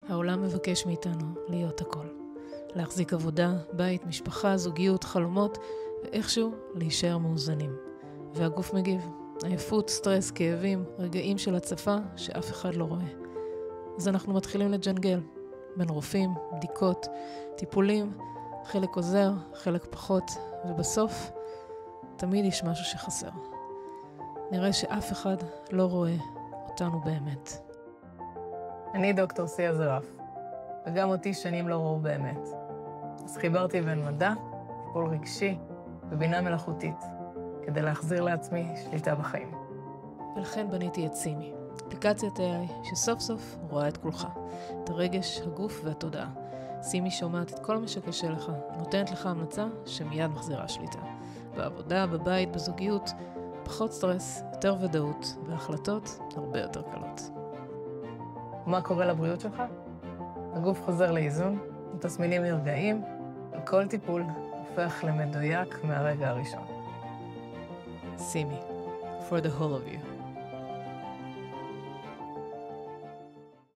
העולם מבקש מאיתנו להיות הכל. להחזיק עבודה, בית, משפחה, זוגיות, חלומות, ואיכשהו להישאר מאוזנים. והגוף מגיב. עייפות, סטרס, כאבים, רגעים של הצפה שאף אחד לא רואה. אז אנחנו מתחילים לג'נגל. בין רופאים, בדיקות, טיפולים, חלק עוזר, חלק פחות, ובסוף תמיד יש משהו שחסר. נראה שאף אחד לא רואה אותנו באמת. אני דוקטור סיה זרף, וגם אותי שנים לא ראו באמת. אז חיברתי בין מדע, טיפול רגשי ובינה מלאכותית, כדי להחזיר לעצמי שליטה בחיים. ולכן בניתי את סימי, אפליקציית AI שסוף סוף רואה את כולך, את הרגש, הגוף והתודעה. סימי שומעת את כל מה שקשה לך, נותנת לך המלצה שמיד מחזירה שליטה. בעבודה, בבית, בזוגיות, פחות סטרס, יותר ודאות, והחלטות הרבה יותר קלות. מה קורה לבריאות שלך? הגוף חוזר לאיזון, התסמינים נרגעים, וכל טיפול הופך למדויק מהרגע הראשון. סימי, for the whole of you.